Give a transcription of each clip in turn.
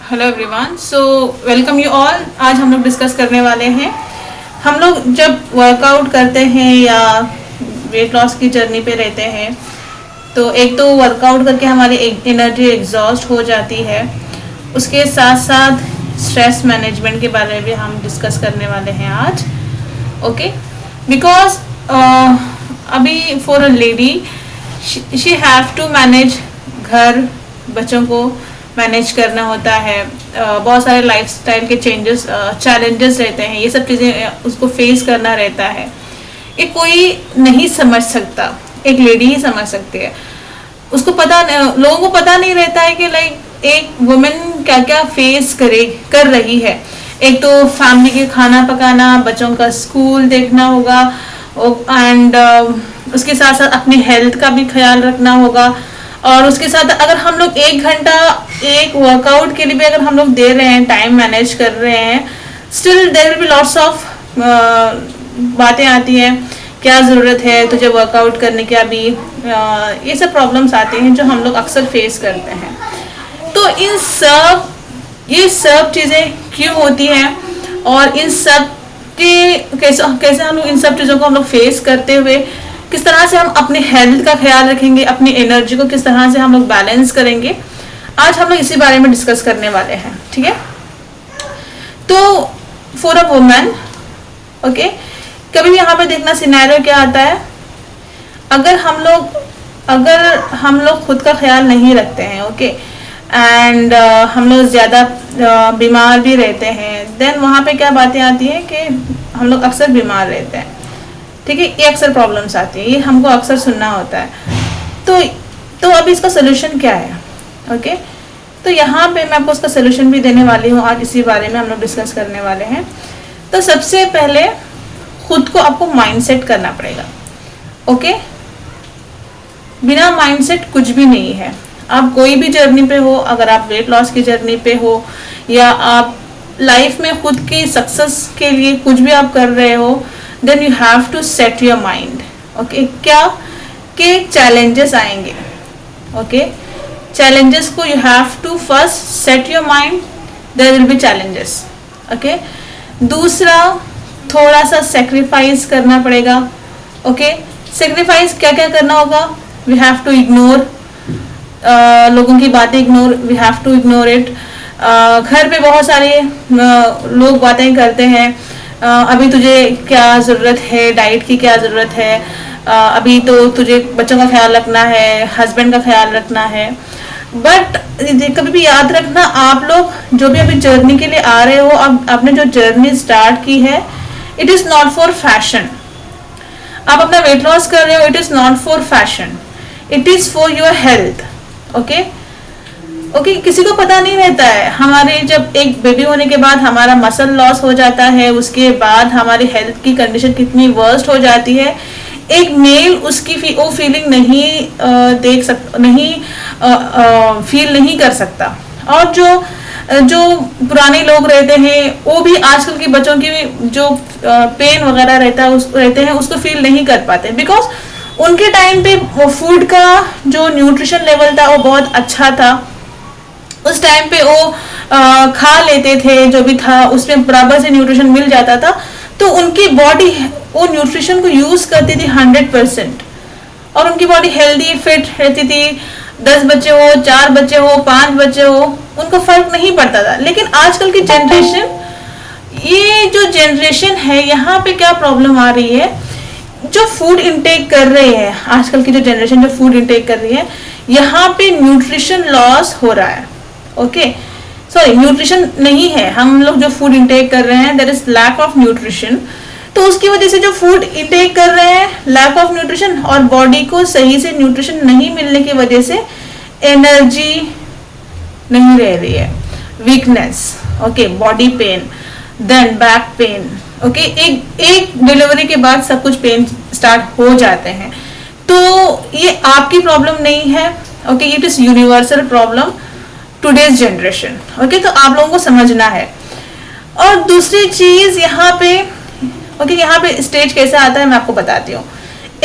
Hello everyone, so welcome you all. आज हम लोग डिस्कस करने वाले हैं, हम लोग जब वर्कआउट करते हैं या वेट लॉस की जर्नी पे रहते हैं तो एक तो वर्कआउट करके हमारी एनर्जी एग्जॉस्ट हो जाती है, उसके साथ साथ स्ट्रेस मैनेजमेंट के बारे में भी हम डिस्कस करने वाले हैं आज। ओके, बिकॉज अभी for a lady she have to manage घर, बच्चों को मैनेज करना होता है, बहुत सारे लाइफस्टाइल के चैलेंजेस रहते हैं, ये सब चीज़ें उसको फेस करना रहता है। ये कोई नहीं समझ सकता, एक लेडी ही समझ सकती है। उसको पता, लोगों को पता नहीं रहता है कि लाइक एक वुमेन क्या क्या फेस कर रही है। एक तो फैमिली के खाना पकाना, बच्चों का स्कूल देखना होगा, एंड उसके साथ साथ अपनी हेल्थ का भी ख्याल रखना होगा। और उसके साथ अगर हम लोग 1 घंटा एक वर्कआउट के लिए भी अगर हम लोग दे रहे हैं, टाइम मैनेज कर रहे हैं, still there will be lots of बातें आती हैं, क्या ज़रूरत है तुझे वर्कआउट करने की अभी, ये सब प्रॉब्लम्स आती हैं जो हम लोग अक्सर फेस करते हैं। तो ये सब चीज़ें क्यों होती हैं और इन सब के कैसे हम लोग इन सब चीज़ों को हम लोग फेस करते हुए किस तरह से हम अपने हेल्थ का ख्याल रखेंगे, अपनी एनर्जी को किस तरह से हम लोग बैलेंस करेंगे, आज हम लोग इसी बारे में डिस्कस करने वाले हैं। ठीक है, तो फॉर अ वुमेन, ओके, कभी भी यहाँ पे देखना सिनेरियो क्या आता है, अगर हम लोग खुद का ख्याल नहीं रखते हैं, ओके, एंड हम लोग ज़्यादा बीमार भी रहते हैं, देन वहाँ पे क्या बातें आती हैं कि हम लोग अक्सर बीमार रहते हैं। ठीक है, ये अक्सर प्रॉब्लम्स आती है, ये हमको अक्सर सुनना होता है। तो अब इसका सोल्यूशन क्या है? ओके, तो यहाँ पे मैं आपको उसका सोल्यूशन भी देने वाली हूँ, आज इसी बारे में हम लोग डिस्कस करने वाले हैं। तो सबसे पहले खुद को आपको माइंडसेट करना पड़ेगा। ओके, बिना माइंडसेट कुछ भी नहीं है। आप कोई भी जर्नी पे हो, अगर आप वेट लॉस की जर्नी पे हो या आप लाइफ में खुद की सक्सेस के लिए कुछ भी आप कर रहे हो, then you have to set your mind. Okay, क्या के challenges आएंगे, okay, challenges को you have to first set your mind, there will be challenges. Okay, दूसरा थोड़ा सा sacrifice करना पड़ेगा। okay, sacrifice क्या क्या करना होगा? we have to ignore लोगों की बातें we have to ignore it. घर पे बहुत सारे लोग बातें करते हैं, अभी तुझे क्या ज़रूरत है, डाइट की क्या ज़रूरत है, अभी तो तुझे बच्चों का ख्याल रखना है, हस्बैंड का ख्याल रखना है। बट कभी भी याद रखना, आप लोग जो भी अभी जर्नी के लिए आ रहे हो, अब आपने जो जर्नी स्टार्ट की है, it is not for fashion. आप अपना वेट लॉस कर रहे हो, it is not for fashion, it is for your health. Okay, किसी को पता नहीं रहता है, हमारे जब एक बेबी होने के बाद हमारा मसल लॉस हो जाता है, उसके बाद हमारी हेल्थ की कंडीशन कितनी वर्स्ट हो जाती है, एक मेल उसकी वो फीलिंग नहीं फील नहीं कर सकता। और जो पुराने लोग रहते हैं वो भी आजकल के बच्चों की जो पेन वगैरह रहते हैं उसको फील नहीं कर पाते, बिकॉज उनके टाइम पे फूड का जो न्यूट्रिशन लेवल था वो बहुत अच्छा था। उस टाइम पे वो खा लेते थे, जो भी था उसमें बराबर से न्यूट्रिशन मिल जाता था, तो उनकी बॉडी वो न्यूट्रिशन को यूज करती थी 100%, और उनकी बॉडी हेल्दी फिट रहती थी। 10 बच्चे हो, 4 बच्चे हो, 5 बच्चे हो, उनको फर्क नहीं पड़ता था। लेकिन आजकल की जनरेशन, ये जो जनरेशन है, यहाँ पे क्या प्रॉब्लम आ रही है, जो फूड इंटेक कर रहे हैं, आजकल की जो जनरेशन जो फूड इंटेक कर रही है, यहाँ पे न्यूट्रिशन लॉस हो रहा है। ओके, सॉरी, न्यूट्रिशन नहीं है, हम लोग जो फूड इंटेक कर रहे हैं, there is lack of nutrition. तो उसकी वजह से जो फूड इंटेक कर रहे हैं, लैक ऑफ न्यूट्रिशन, और बॉडी को सही से न्यूट्रिशन नहीं मिलने की वजह से एनर्जी नहीं रह रही है, weakness, okay, body pain, then back pain. Okay, एक डिलीवरी के बाद सब कुछ पेन स्टार्ट हो जाते हैं। तो ये आपकी प्रॉब्लम नहीं है, okay, it is universal problem today's generation. Okay, तो आप लोगों को समझना है। और दूसरी चीज यहाँ पे, ओके, यहाँ पे स्टेज कैसा आता है मैं आपको बताती हूँ।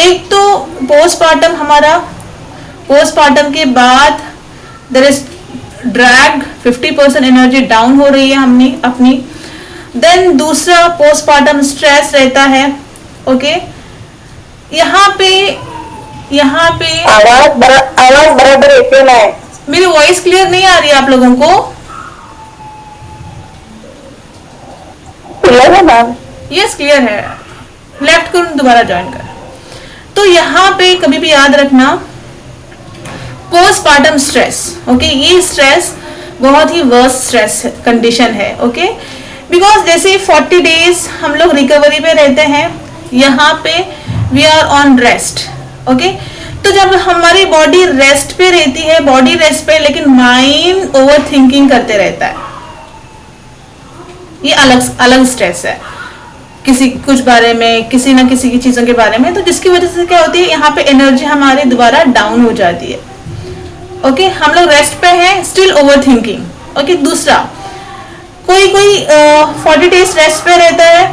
एक तो पोस्टमार्टम, हमारा पोस्टमार्टम के बाद there is drag, 50% energy down हो रही है हमने अपनी। देन दूसरा पोस्टमार्टम स्ट्रेस रहता है। ओके, यहाँ पे आवाज बराबर ऐसे ना है। मेरी वॉइस क्लियर नहीं आ रही है आप लोगों को? क्लियर है मैम? यस क्लियर है। लेफ्ट करूँ दोबारा ज्वाइन कर। तो यहाँ पे कभी भी याद रखना पोस्टमार्टम स्ट्रेस। ओके, ये स्ट्रेस बहुत ही वर्स्ट स्ट्रेस कंडीशन है। ओके, बिकॉज जैसे 40 डेज हम लोग रिकवरी पे रहते हैं, यहाँ पे we are on rest. Okay, तो जब हमारी बॉडी रेस्ट पे रहती है, बॉडी रेस्ट पे, लेकिन माइंड ओवर थिंकिंग करते रहता है, ये अलग अलग स्ट्रेस है किसी कुछ बारे में, किसी ना किसी की चीजों के बारे में। तो जिसकी वजह से क्या होती है, यहाँ पे एनर्जी हमारी दोबारा डाउन हो जाती है। ओके, हम लोग रेस्ट पे हैं, स्टिल ओवर थिंकिंग। ओके, दूसरा कोई 40 डेज रेस्ट पे रहता है,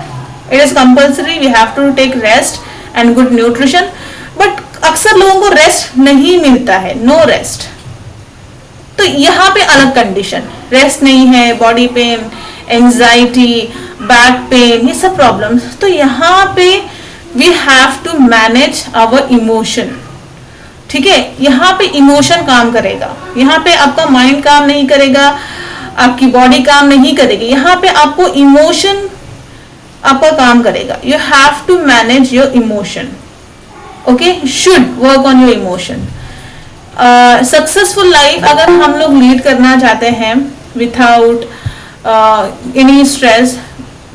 it is compulsory, we have to take rest and good nutrition. But अक्सर लोगों को रेस्ट नहीं मिलता है, नो रेस्ट। तो यहाँ पे अलग कंडीशन, रेस्ट नहीं है, body pain, anxiety, back pain, ये सब प्रॉब्लम्स। तो यहाँ पे we have to manage our emotion. ठीक है, यहाँ पे इमोशन काम करेगा, यहाँ पे आपका माइंड काम नहीं करेगा, आपकी बॉडी काम नहीं करेगी, यहाँ पे आपको इमोशन आपका काम करेगा। You have to manage your emotion. Okay, should work on your emotion. Successful life अगर हम लोग लीड करना चाहते हैं without any stress,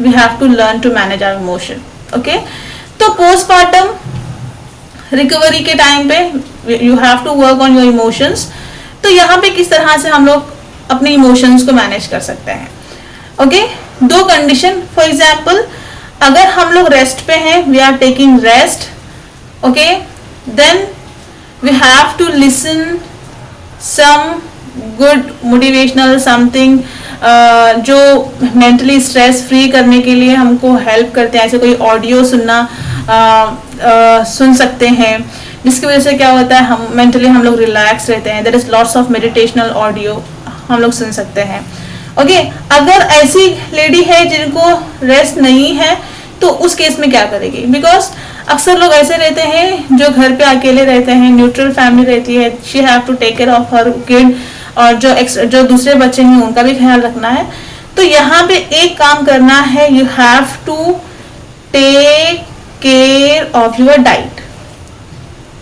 we have to learn to manage our emotion. Okay, तो पोस्टमार्टम रिकवरी के टाइम पे you have to work on your emotions. तो यहाँ पे किस तरह से हम लोग अपने इमोशंस को मैनेज कर सकते हैं? ओके, दो कंडीशन। फॉर एग्जाम्पल, अगर हम लोग रेस्ट पे हैं, we are taking rest, okay, then we have to listen some good motivational something जो मेंटली स्ट्रेस फ्री करने के लिए हमको हेल्प करते हैं। ऐसे कोई ऑडियो सुन सकते हैं, जिसकी वजह से क्या होता है, हम मेंटली हम लोग रिलैक्स रहते हैं। There is lots of meditational audio हम लोग सुन सकते हैं। ओके, अगर ऐसी लेडी है जिनको रेस्ट नहीं है, तो उस केस में क्या करेगी? बिकॉज अक्सर लोग ऐसे रहते हैं जो घर पे अकेले रहते हैं, न्यूट्रल फैमिली रहती है, she have to take care of her kid, और जो दूसरे बच्चे हैं उनका भी ख्याल रखना है। तो यहाँ पे एक काम करना है, you have to take care of your diet.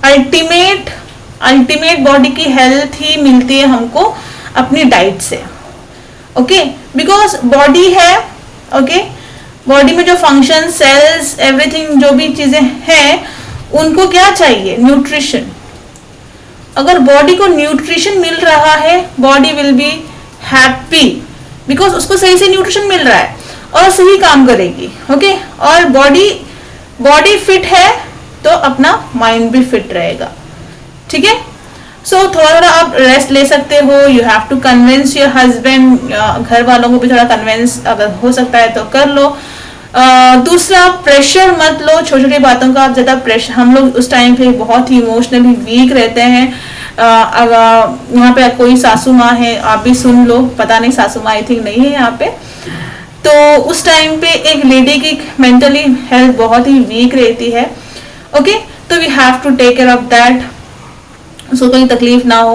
Ultimate body की हेल्थ ही मिलती है हमको अपनी डाइट से। ओके, बिकॉज बॉडी है, ओके, बॉडी में जो फंक्शन, सेल्स, एवरीथिंग, जो भी चीजें हैं, उनको क्या चाहिए? न्यूट्रिशन। अगर बॉडी को न्यूट्रिशन मिल रहा है, body will be happy, because उसको सही से न्यूट्रिशन मिल रहा है और सही काम करेगी। ओके, और बॉडी फिट है तो अपना माइंड भी फिट रहेगा। ठीक है, सो थोड़ा थोड़ा आप रेस्ट ले सकते हो। You have to convince your husband, घर वालों को भी थोड़ा कन्विंस अगर हो सकता है तो कर लो। दूसरा, प्रेशर मत लो, छोटी छोटी बातों का आप ज्यादा प्रेशर, हम लोग उस टाइम पे बहुत ही इमोशनली वीक रहते हैं। यहाँ पे कोई सासू माँ है, आप भी सुन लो, पता नहीं सासू माँ आई थिंक नहीं है यहाँ पे, तो उस टाइम पे एक लेडी की मेंटली हेल्थ बहुत ही वीक रहती है। ओके, तो we have to take care of that, उसको कोई तकलीफ ना हो।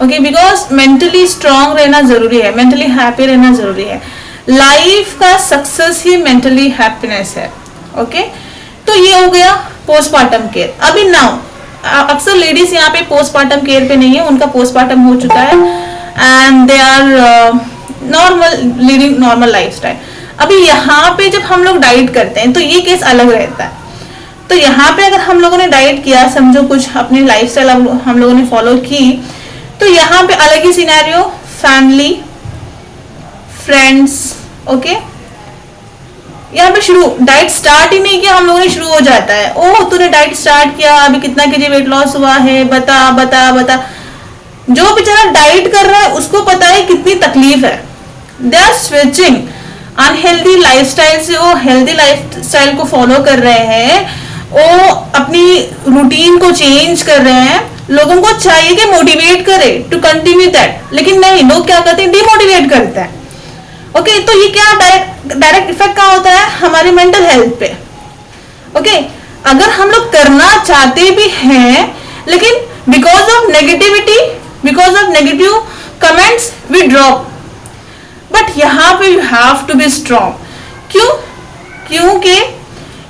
ओके, बिकॉज मेंटली स्ट्रांग रहना जरूरी है, मेंटली हैप्पी रहना जरूरी है। लाइफ का सक्सेस ही मेंटली हैप्पीनेस है। ओके, तो ये हो गया पोस्टमार्टम केयर। अभी नाउ अक्सर लेडीज यहाँ पे पोस्टमार्टम केयर पे नहीं है, उनका पोस्टमार्टम हो चुका है and they are normal living normal lifestyle. अभी यहाँ पे जब हम लोग डाइट करते हैं तो ये केस अलग रहता है। तो यहाँ पे अगर हम लोगों ने डाइट किया, समझो कुछ अपनी लाइफस्टाइल हम लोगों ने फॉलो की, तो यहाँ पे अलग ही सिनेरियो, फैमिली, फ्रेंड्स। ओके, यहाँ पे शुरू डाइट स्टार्ट ही नहीं किया हम लोगों ने, शुरू हो जाता है, ओह तूने डाइट स्टार्ट किया, अभी कितना केजी वेट लॉस हुआ है, बता बता बता। जो बेचारा डाइट कर रहा है उसको पता है कितनी तकलीफ है। They are switching unhealthy lifestyle से वो हेल्दी लाइफस्टाइल को फॉलो कर रहे हैं, वो अपनी रूटीन को चेंज कर रहे हैं लोगों को चाहिए कि मोटिवेट करे टू कंटिन्यू दैट, लेकिन नहीं, लोग क्या करते हैं, डिमोटिवेट करते हैं। ओके, तो ये क्या डायरेक्ट इफेक्ट क्या होता है हमारी मेंटल हेल्थ पे। ओके, अगर हम लोग करना चाहते भी हैं लेकिन because of negativity, because of negative comments we drop. But यहाँ पे you have to be strong. क्यों? क्योंकि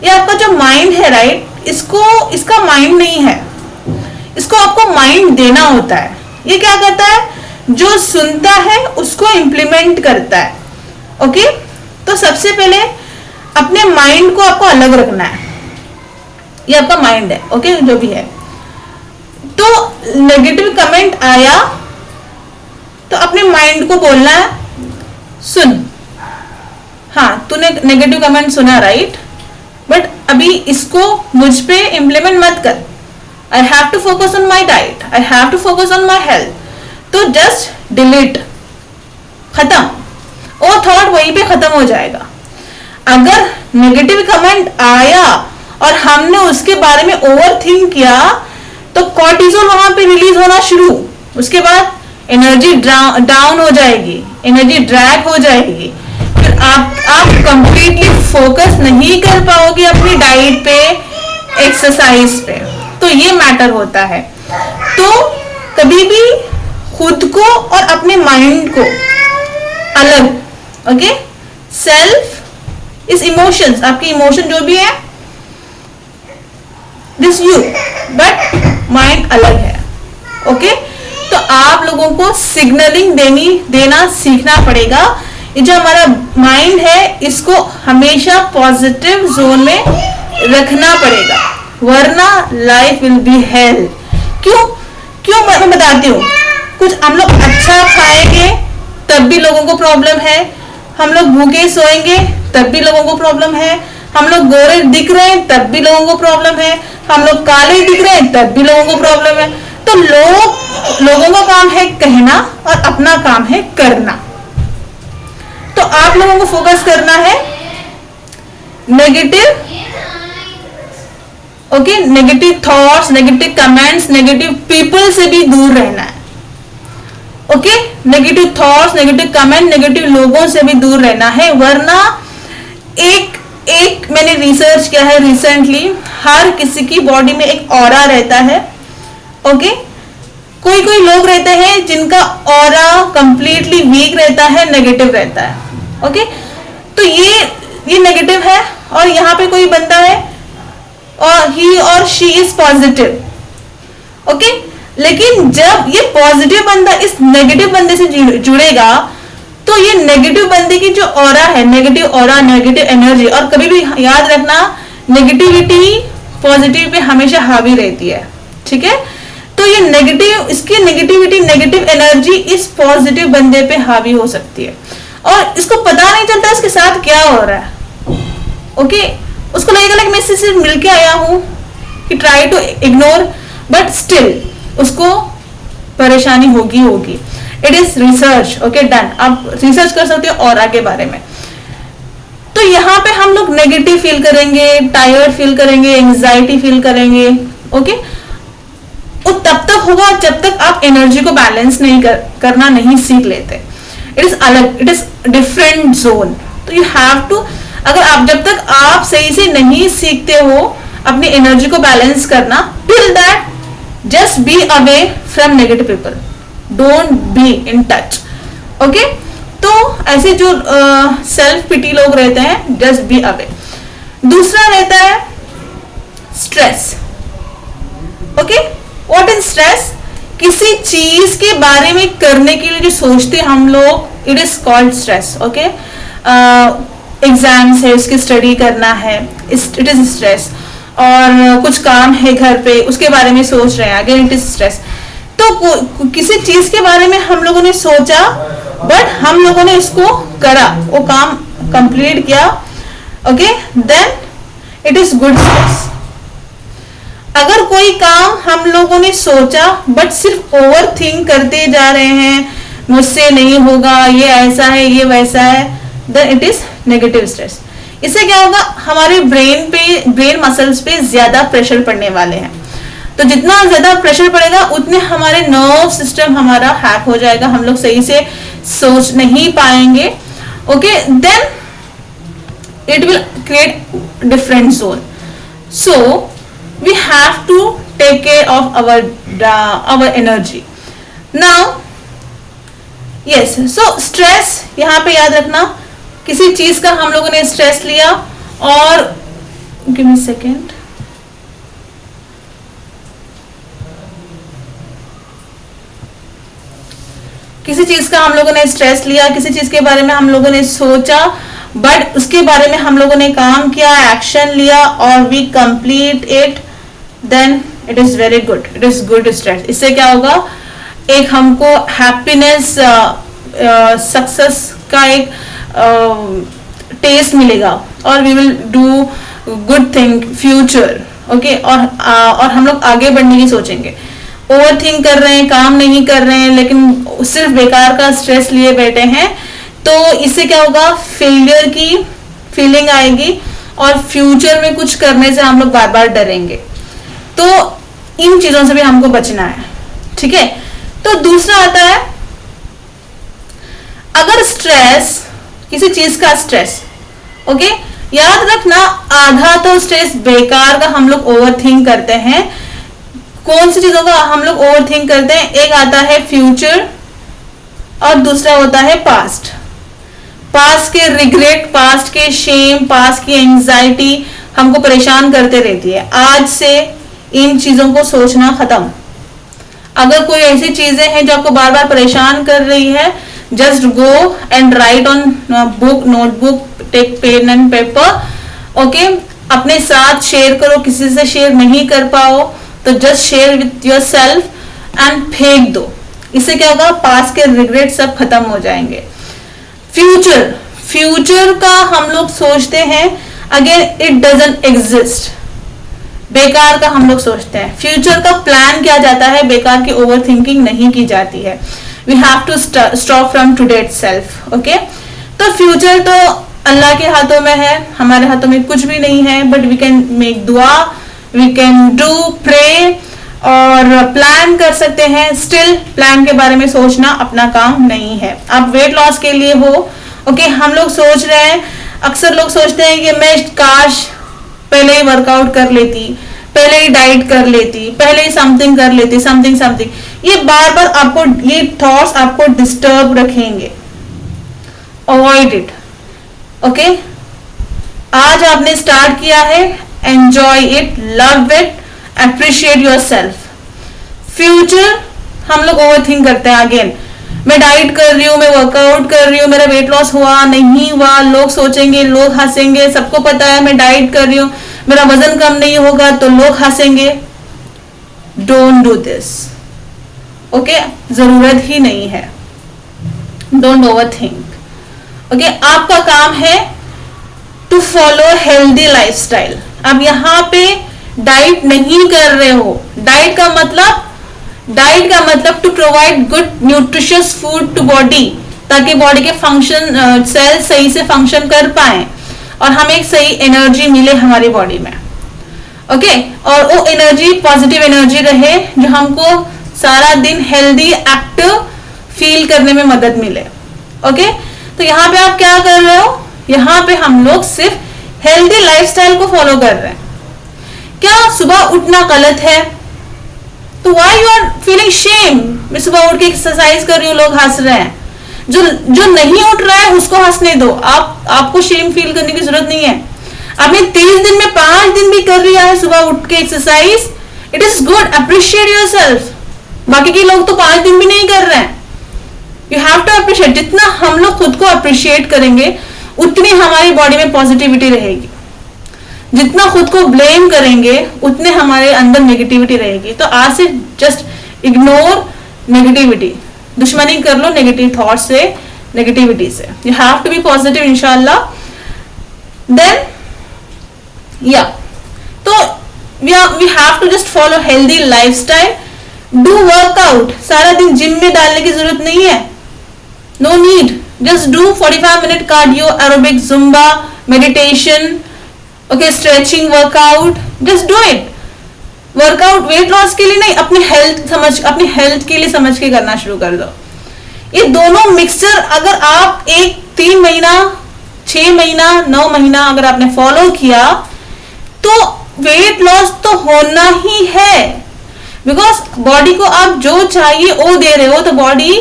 ये आपका जो माइंड है, राइट, इसका माइंड नहीं है, इसको आपको माइंड देना होता है। ये क्या करता है, जो सुनता है उसको इम्प्लीमेंट करता है। ओके, तो सबसे पहले अपने माइंड को आपको अलग रखना है। ये आपका माइंड है, ओके, जो भी है। तो नेगेटिव कमेंट आया तो अपने माइंड को बोलना है, सुन, हाँ तूने नेगेटिव कमेंट सुना, राइट, बट अभी इसको मुझ पे इम्प्लीमेंट मत कर। I have to focus on my diet, I have to focus on my health. तो जस्ट डिलीट, खत्म, वो थॉट वहीं पे खत्म हो जाएगा। अगर नेगेटिव कमेंट आया और हमने उसके बारे में ओवर थिंक किया तो कॉर्टिसोल वहां पे रिलीज होना शुरू, उसके बाद एनर्जी डाउन हो जाएगी, एनर्जी ड्रैग हो जाएगी, फिर आप कंप्लीटली फोकस नहीं कर पाओगे अपनी डाइट पे, एक्सरसाइज पे। तो ये मैटर होता है। तो कभी भी खुद को और अपने माइंड को अलग, ओके, सेल्फ इज इमोशंस, आपके इमोशन जो भी है दिस यू, बट माइंड अलग है। ओके, तो आप लोगों को सिग्नलिंग देना सीखना पड़ेगा। ये जो हमारा माइंड है इसको हमेशा पॉजिटिव जोन में रखना पड़ेगा, वरना लाइफ विल बी हेल। क्यों मैं बताती हूँ। कुछ हम लोग अच्छा खाएंगे तब भी लोगों को प्रॉब्लम है, हम लोग भूखे सोएंगे तब भी लोगों को प्रॉब्लम है, हम लोग गोरे दिख रहे हैं तब भी लोगों को प्रॉब्लम है, हम लोग काले दिख रहे हैं तब भी लोगों को प्रॉब्लम है। तो लोगों का काम है कहना और अपना काम है करना। तो आप लोगों को फोकस करना है negative, okay, negative thoughts, negative comments, negative people से भी दूर रहना है। Okay, negative thoughts, negative comment, negative लोगों से भी दूर रहना है, वरना एक मैंने रिसर्च किया है रिसेंटली, हर किसी की बॉडी में एक ऑरा रहता है। ओके, कोई लोग रहते हैं जिनका ऑरा कंप्लीटली वीक रहता है, नेगेटिव रहता है। ओके, तो ये नेगेटिव है और यहाँ पे कोई बंदा है और ही और शी इज पॉजिटिव। ओके, लेकिन जब ये पॉजिटिव बंदा इस नेगेटिव बंदे से जुड़ेगा तो ये नेगेटिव बंदे की जो ऑरा है, नेगेटिव ऑरा, नेगेटिव एनर्जी, और कभी भी याद रखना नेगेटिविटी पॉजिटिव पे हमेशा हावी रहती है, ठीक है। तो ये नेगेटिव, इसकी नेगेटिविटी, नेगेटिव एनर्जी इस पॉजिटिव बंदे पे हावी हो सकती है और इसको पता नहीं चलता इसके साथ क्या हो रहा है। ओके, उसको लगेगा लाइक मैं इससे सिर्फ मिलके आया हूं, कि try to ignore, but still उसको परेशानी होगी। It is research, okay, done. आप रिसर्च कर सकते हो और आगे बारे में। तो यहाँ पे हम लोग नेगेटिव फील करेंगे, टायर्ड फील करेंगे, एंजाइटी फील करेंगे। ओके, वो तब तक होगा जब तक आप एनर्जी को बैलेंस नहीं करना नहीं सीख लेते। इट इज अलग, इट इज डिफरेंट जोन। तो यू हैव टू, अगर आप जब तक आप सही से नहीं सीखते हो अपनी एनर्जी को बैलेंस करना, till that just be away from negative people, don't be in touch. Okay, तो ऐसे जो सेल्फ पिटी लोग रहते हैं, जस्ट बी अवे। दूसरा रहता है stress. Okay, what is stress? किसी चीज के बारे में करने के लिए जो सोचते हम लोग, it is called stress. Okay, exams है, उसकी स्टडी करना है, इट इज स्ट्रेस। और कुछ काम है घर पे, उसके बारे में सोच रहे हैं, अगेन इट इज स्ट्रेस। तो किसी चीज के बारे में हम लोगों ने सोचा बट हम लोगों ने इसको करा, वो काम कंप्लीट किया, okay, then it is good stress. अगर कोई काम हम लोगों ने सोचा बट सिर्फ ओवर थिंक करते जा रहे हैं, मुझसे नहीं होगा, ये ऐसा है, ये वैसा है, then it is negative stress. इससे क्या होगा, हमारे ब्रेन मसल्स पे ज्यादा प्रेशर पड़ने वाले हैं। तो जितना ज्यादा प्रेशर पड़ेगा उतने हमारे नर्व सिस्टम हमारा हैक हो जाएगा, हम लोग सही से सोच नहीं पाएंगे. Okay, then it will create different zone. So we have to take care of our energy. Now yes, so stress यहाँ पे याद रखना, किसी चीज का हम लोगों ने स्ट्रेस लिया और give me a second. किसी चीज का हम लोगों ने स्ट्रेस लिया, किसी चीज के बारे में हम लोगों ने सोचा, बट उसके बारे में हम लोगों ने काम किया, एक्शन लिया और we complete it, then it is very good, it is good stress. इससे क्या होगा, एक हमको हैप्पीनेस, सक्सेस का एक टेस्ट मिलेगा और we will do good thing future. Okay, और हम लोग आगे बढ़ने की सोचेंगे. ओवर थिंक कर रहे हैं, काम नहीं कर रहे हैं, लेकिन सिर्फ बेकार का स्ट्रेस लिए बैठे हैं, तो इससे क्या होगा, फेलियर की फीलिंग आएगी और फ्यूचर में कुछ करने से हम लोग बार बार डरेंगे. तो इन चीजों से भी हमको बचना है. ठीक है, तो दूसरा आता है, अगर स्ट्रेस, किसी चीज का स्ट्रेस, ओके, याद रखना आधा तो स्ट्रेस बेकार का हम लोग ओवर थिंक करते हैं. कौन सी चीजों का हम लोग ओवर थिंक करते हैं, एक आता है फ्यूचर और दूसरा होता है पास्ट. पास्ट के रिग्रेट, पास्ट के शेम, पास्ट की एंजाइटी हमको परेशान करते रहती है. आज से इन चीजों को सोचना खत्म. अगर कोई ऐसी चीजें हैं जो आपको बार बार परेशान कर रही है, just go and write on book, notebook, take pen and paper. Okay, अपने साथ शेयर करो, किसी से शेयर नहीं कर पाओ तो just share with your self and फेंक दो. इससे क्या होगा, पास्ट के रिग्रेट सब खत्म हो जाएंगे. फ्यूचर, फ्यूचर का हम लोग सोचते हैं, अगेन इट डजंट एग्जिस्ट. बेकार का हम लोग सोचते हैं. फ्यूचर का प्लान किया जाता है, बेकार की ओवर थिंकिंग नहीं की जाती है. We have to stop from today itself. Okay, तो फ्यूचर तो अल्लाह के हाथों में है, हमारे हाथों में कुछ भी नहीं है, बट वी कैन मेक दुआ, वी कैन डू प्रे और प्लान कर सकते हैं. स्टिल प्लान के बारे में सोचना अपना काम नहीं है. आप वेट लॉस के लिए हो, ओके, हम लोग सोच रहे हैं, अक्सर लोग सोचते हैं कि मैं काश पहले ही वर्कआउट कर लेती, पहले ही डाइट कर लेती, पहले ही समथिंग कर लेती, समथिंग समथिंग. ये बार बार आपको, ये थॉट्स आपको डिस्टर्ब रखेंगे. Avoid it. ओके, आज आपने स्टार्ट किया है, enjoy it, love it, appreciate your self. Future हम लोग ओवर थिंक करते हैं. अगेन, मैं डाइट कर रही हूँ, मैं वर्कआउट कर रही हूँ, मेरा वेट लॉस हुआ नहीं हुआ, लोग सोचेंगे, लोग हंसेंगे, सबको पता है मैं डाइट कर रही हूँ, मेरा वजन कम नहीं होगा तो लोग हंसेंगे. Don't do this. ओके, जरूरत ही नहीं है. Don't over think. ओके, आपका काम है टू फॉलो हेल्दी लाइफस्टाइल. अब यहाँ पे डाइट नहीं कर रहे हो. डाइट का मतलब to provide good nutritious food to body, ताकि बॉडी के फंक्शन, सेल सही से फंक्शन कर पाए और हमें एक सही एनर्जी मिले हमारी बॉडी में. ओके, और वो एनर्जी पॉजिटिव एनर्जी रहे जो हमको सारा दिन हेल्दी एक्टिव फील करने में मदद मिले. ओके, तो यहाँ पे आप क्या कर रहे हो, यहाँ पे हम लोग सिर्फ हेल्दी लाइफस्टाइल को फॉलो कर रहे हैं. क्या सुबह उठना गलत है? तो why you are feeling shame? मैं सुबह उठ के एक्सरसाइज कर रही हूँ, लोग हंस रहे हैं. जो नहीं उठ रहा है उसको हंसने दो. आपको शेम फील करने की जरूरत नहीं है. आपने 30 दिन में 5 दिन भी कर लिया है सुबह उठ के exercise, it is good. Appreciate yourself. बाकी के लोग तो 5 दिन भी नहीं कर रहे हैं. You have to appreciate. जितना हम लोग खुद को अप्रिशिएट करेंगे उतनी हमारी बॉडी में पॉजिटिविटी रहेगी. जितना खुद को ब्लेम करेंगे उतने हमारे अंदर नेगेटिविटी रहेगी. तो आज से जस्ट इग्नोर नेगेटिविटी. दुश्मनी कर लो नेगेटिव थॉट से, नेगेटिविटी से. You have to be positive इंशाल्लाह. देन या तो we have to just follow healthy lifestyle. Do workout. सारा दिन जिम में डालने की जरूरत नहीं है. No need. Just do 45 minute cardio, aerobic, Zumba, meditation, okay, stretching workout. Just do it. Workout weight loss के लिए नहीं, अपनी हेल्थ के लिए समझ के करना शुरू कर दो। ये दोनों मिक्सचर अगर आप एक 3 महीना 6 महीना 9 महीना अगर आपने फॉलो किया तो वेट लॉस तो होना ही है। बिकॉज बॉडी को आप जो चाहिए वो दे रहे हो, तो बॉडी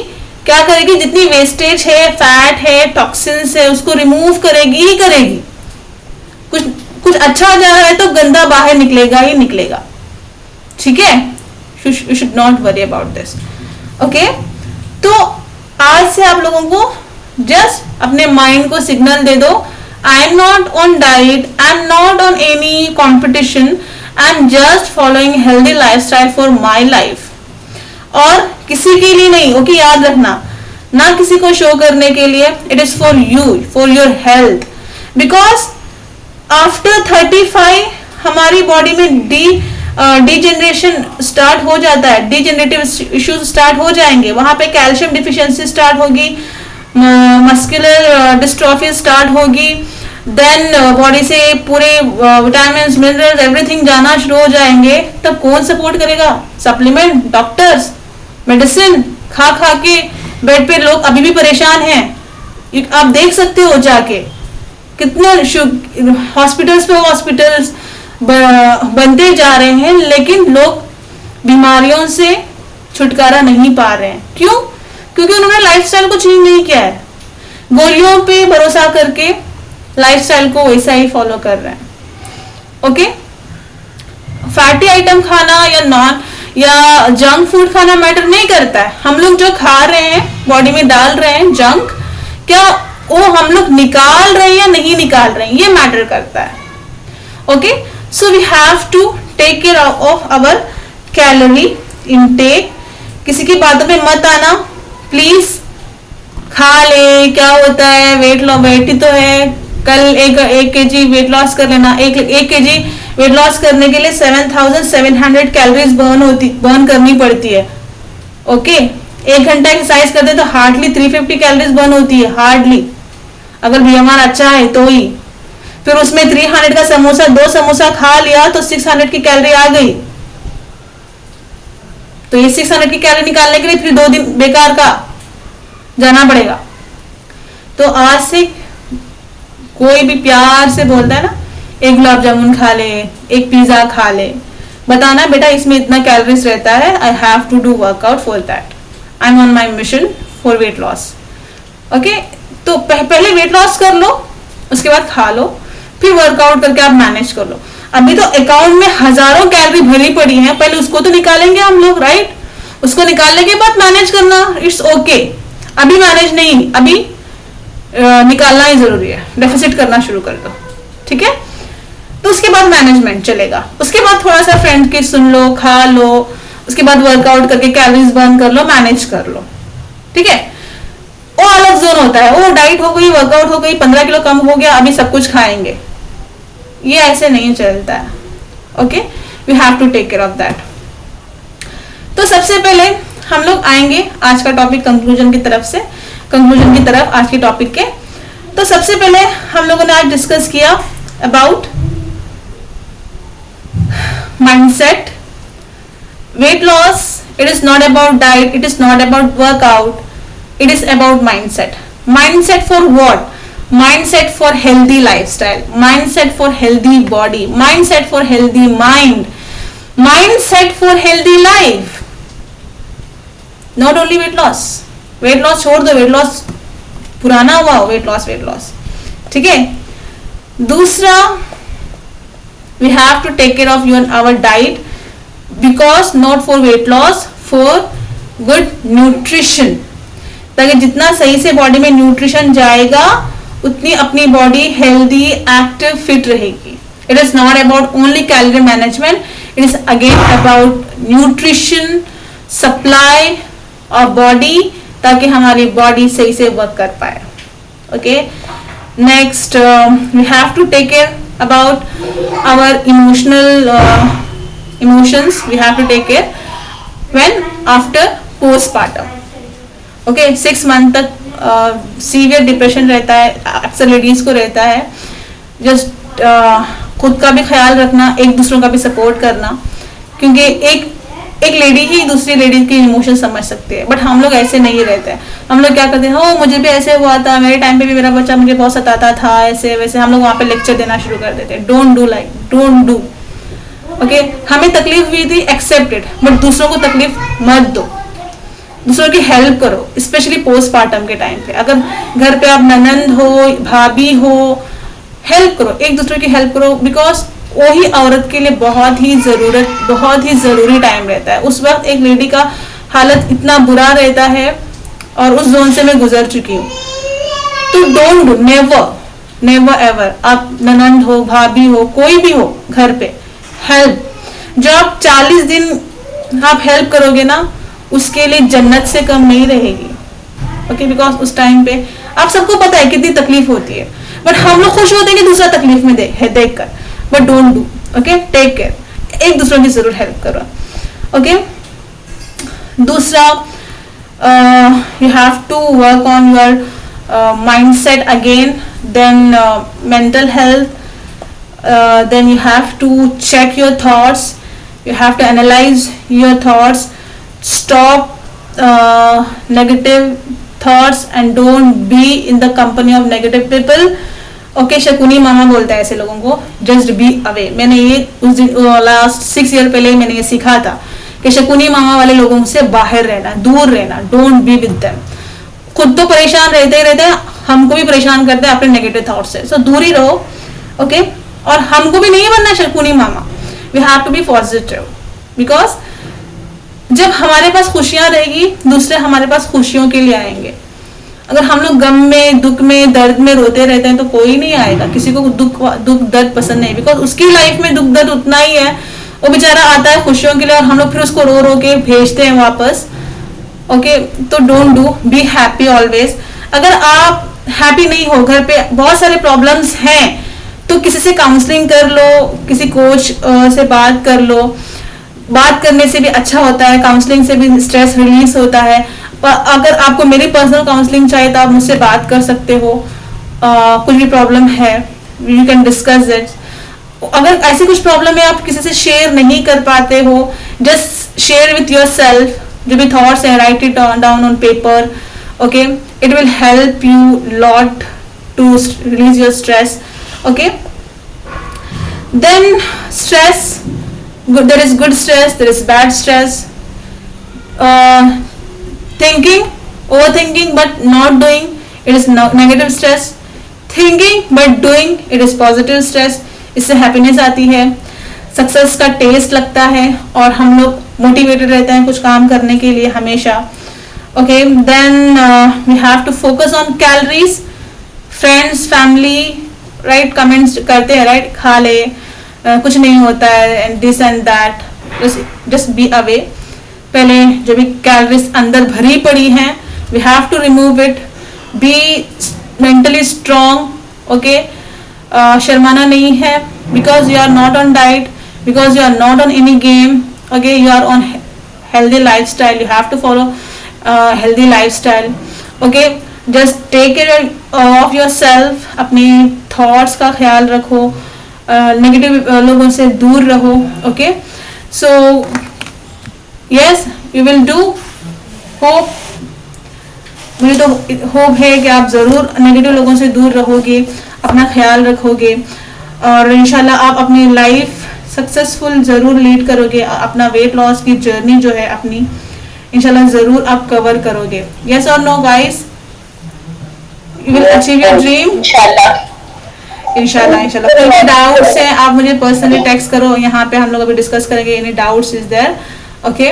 क्या करेगी, जितनी वेस्टेज है, फैट है, टॉक्सिन्स है, उसको रिमूव करेगी ही करेगी। कुछ अच्छा जा रहा है तो गंदा बाहर निकलेगा ही निकलेगा। ठीक है, you should not worry about this. Okay, तो आज से आप लोगों को जस्ट अपने माइंड को सिग्नल दे दो, I am not on diet, I am not on any competition, I am just following healthy lifestyle for my life. और किसी के लिए नहीं, ओके, याद रखना, ना किसी को शो करने के लिए, it is for you, for your health. Because after 35 हमारी बॉडी में डीजेनरेशन स्टार्ट हो जाता है, डीजेनरेटिव इश्यूज स्टार्ट हो जाएंगे, वहां पे कैल्शियम डिफिशियंसी स्टार्ट होगी, मस्कुलर डिस्ट्रॉफी स्टार्ट होगी, देन बॉडी से पूरे विटामिन मिनरल्स एवरीथिंग जाना शुरू हो जाएंगे। तब कौन सपोर्ट करेगा? सप्लीमेंट, डॉक्टर्स, मेडिसिन खा खा के बेड पे लोग अभी भी परेशान हैं। आप देख सकते हो जाके कितने हॉस्पिटल्स पे हॉस्पिटल्स बनते जा रहे हैं, लेकिन लोग बीमारियों से छुटकारा नहीं पा रहे हैं। क्यों? क्योंकि उन्होंने लाइफस्टाइल को चेंज नहीं किया है, गोलियों पे भरोसा करके लाइफस्टाइल को वैसा ही फॉलो कर रहे हैं। ओके, फैटी आइटम खाना या जंक फूड खाना मैटर नहीं करता है। हम लोग जो खा रहे हैं, बॉडी में डाल रहे हैं जंक, क्या वो हम लोग निकाल रहे हैं या नहीं निकाल रहे हैं, ये मैटर करता है। Okay, so we have to take care of our calorie intake. किसी की बातों पे मत आना प्लीज। खा ले, क्या होता है, वेट ही तो है, कल एक केजी वेट लॉस कर लेना। एक केजी वेट लॉस करने के लिए 7700 कैलोरीज बर्न करनी पड़ती है। ओके, 1 घंटा एक्सरसाइज करते तो हार्डली 350 कैलोरीज बर्न होती है, हार्डली, अगर बीएमआर अच्छा है तो ही। फिर उसमें 300 का समोसा, 2 समोसा खा लिया तो 600 की कैलोरी आ गई। तो ये 600 की कैलोरी निकालने के लिए फिर 2 दिन बेकार का जाना पड़ेगा। तो आज से कोई भी प्यार से बोलता है ना, एक गुलाब जामुन खा ले, एक पिज्जा खा ले, बताना बेटा इसमें इतना कैलोरीज रहता है, I have to do workout for that, I am on my mission for weight loss. Okay, तो पहले वेट लॉस कर लो, उसके बाद खा लो, फिर वर्कआउट करके आप मैनेज कर लो। अभी तो अकाउंट में हजारों कैलोरी भरी पड़ी है, पहले उसको तो निकालेंगे हम लोग, राइट? उसको निकालने के बाद मैनेज करना, इट्स ओके। अभी मैनेज नहीं, अभी निकालना ही जरूरी है, डेफिसिट करना शुरू कर दो, ठीक है? तो उसके बाद मैनेजमेंट चलेगा। उसके बाद थोड़ा सा फ्रेंड की सुन लो, खा लो, उसके बाद वर्कआउट करके कैलोरीज बर्न कर लो, मैनेज कर लो, ठीक है? वो अलग जोन होता है, वो डाइट हो गई, वर्कआउट हो गई, 15 किलो कम हो गया, अभी सब कुछ खाएंगे, ये ऐसे नहीं चलता है। Okay, we have to take care of that. तो सबसे पहले हम लोग आएंगे आज का टॉपिक कंक्लूजन की तरफ आज के टॉपिक के। तो सबसे पहले हम लोगों ने आज डिस्कस किया about mindset. Weight loss, it is not about diet, it is not about workout, it is about mindset. Mindset for what? Mindset for healthy lifestyle, mindset for healthy body, mindset for healthy mind, mindset for healthy life. Not only weight loss. weight loss छोड़ दो, weight loss पुराना हुआ, weight loss, ठीक है? दूसरा, we have to take care of our diet, because not for weight loss, for good nutrition, ताकि जितना सही से बॉडी में न्यूट्रिशन जाएगा उतनी अपनी बॉडी हेल्दी, एक्टिव, फिट रहेगी। It is not about only calorie management, it is again about nutrition, supply of body, ताकि हमारी बॉडी सही से वर्क कर पाए। Okay, next we have to take care about our emotions. We have to take care when after postpartum. Okay, 6 month तक severe depression रहता है, अक्सर लेडीज को रहता है। जस्ट खुद का भी ख्याल रखना, एक दूसरों का भी सपोर्ट करना, क्योंकि एक लेडी ही दूसरी लेडी की इमोशन समझ सकती है, बट हम लोग ऐसे नहीं रहते हैं। हम लोग क्या करते हैं, हो मुझे भी ऐसे हुआ था, मेरे टाइम पे भी मेरा बच्चा मुझे बहुत सताता था, ऐसे वैसे हम लोग वहाँ पे लेक्चर देना शुरू कर देते हैं। Don't do okay. हमें तकलीफ हुई थी, एक्सेप्ट इट, बट दूसरों को तकलीफ मत दो। दूसरों की हेल्प करो, स्पेशली पोस्टमार्टम के टाइम पे। अगर घर पे आप ननंद हो, भाभी हो, हेल्प करो, एक दूसरे की हेल्प करो, बिकॉज वही औरत के लिए बहुत ही ज़रूरी टाइम रहता है। उस वक्त एक लेडी का हालत इतना बुरा रहता है, और उस जोन से मैं गुजर चुकी हूँ। तो डोंट डू, नेवर एवर। आप ननंद हो, भाभी हो, कोई भी हो घर पे, हेल्प। जो आप 40 दिन आप हेल्प करोगे ना, उसके लिए जन्नत से कम नहीं रहेगी। ओके, बिकॉज उस टाइम पे आप सबको पता है कितनी तकलीफ होती है, बट हम लोग खुश होते हैं कि दूसरा तकलीफ में देख कर। But don't do, okay, take care. एक दूसरों की जरूर हेल्प करो, ओके। दूसरा, you have to work on your mindset again, then mental health, then you have to check your thoughts, you have to analyze your thoughts, stop negative thoughts and don't be in the company of negative people. Okay, Shakuni मामा बोलता है ऐसे लोगों को, just be away. मैंने ये उस दिन लास्ट 6 ईयर पहले मैंने ये सीखा था कि शकुनी मामा वाले लोगों से बाहर रहना, दूर रहना, डोंट बी विद देम। खुद तो परेशान रहते ही रहते हैं, हमको भी परेशान करते हैं अपने नेगेटिव थॉट से, सो दूर ही रहो, ओके। और हमको भी नहीं बनना शकुनी मामा, we have to be positive, because जब हमारे पास खुशियां रहेगी, दूसरे हमारे पास खुशियों के लिए आएंगे। अगर हम लोग गम में, दुख में, दर्द में रोते रहते हैं तो कोई नहीं आएगा। किसी को दुख दर्द पसंद नहीं, बिकॉज उसकी लाइफ में दुख दर्द उतना ही है। वो बेचारा आता है खुशियों के लिए, और हम लोग फिर उसको रो रो के भेजते हैं वापस, ओके। तो don't do, be happy always. अगर आप हैप्पी नहीं हो, घर पे बहुत सारे प्रॉब्लम्स हैं, तो किसी से काउंसलिंग कर लो, किसी कोच से बात कर लो। बात करने से भी अच्छा होता है, काउंसलिंग से भी स्ट्रेस रिलीज होता है। अगर आपको मेरी पर्सनल काउंसलिंग चाहिए तो आप मुझसे बात कर सकते हो। कुछ भी प्रॉब्लम है, यू कैन डिस्कस इट। अगर ऐसी कुछ प्रॉब्लम है आप किसी से शेयर नहीं कर पाते हो, just share with yourself. जो भी थॉट्स है, write it down on paper, okay. It will help you lot to release your stress, okay। Then stress, there is good stress, there is bad stress. Thinking, overthinking but not doing, it is negative stress. Thinking but doing, it is positive stress. इससे happiness आती है, success का test लगता है, और हम लोग motivated रहते हैं कुछ काम करने के लिए हमेशा, okay. Then we have to focus on calories, friends, family, right, comments करते हैं, राइट, खा ले, कुछ नहीं होता है, and this and that, just be away. पहले जो भी कैलोरीज अंदर भरी पड़ी हैं, we have to remove it, be mentally strong, okay. शर्माना नहीं है, because you are not on diet, because you are not on any game, okay. You are on healthy lifestyle, you have to follow healthy lifestyle, okay. Just take care of yourself, अपनी thoughts का ख्याल रखो, negative लोगों से दूर रहो, okay. So yes, you will do. Hope, मुझे तो होप है कि आप ज़रूर नेगेटिव लोगों से दूर रहोगे, अपना ख्याल रखोगे, और इंशाल्लाह आप अपनी लाइफ सक्सेसफुल ज़रूर लीड करोगे। अपना वेट लॉस की जर्नी जो है अपनी, इंशाल्लाह ज़रूर आप कवर करोगे। यस और no guys? You will achieve your dream, इंशाल्लाह। कोई भी डाउट्स है आप मुझे पर्सनली टेक्स्ट करो, यहाँ पे हम लोग अभी डिस्कस करेंगे। Any doubts is there, okay.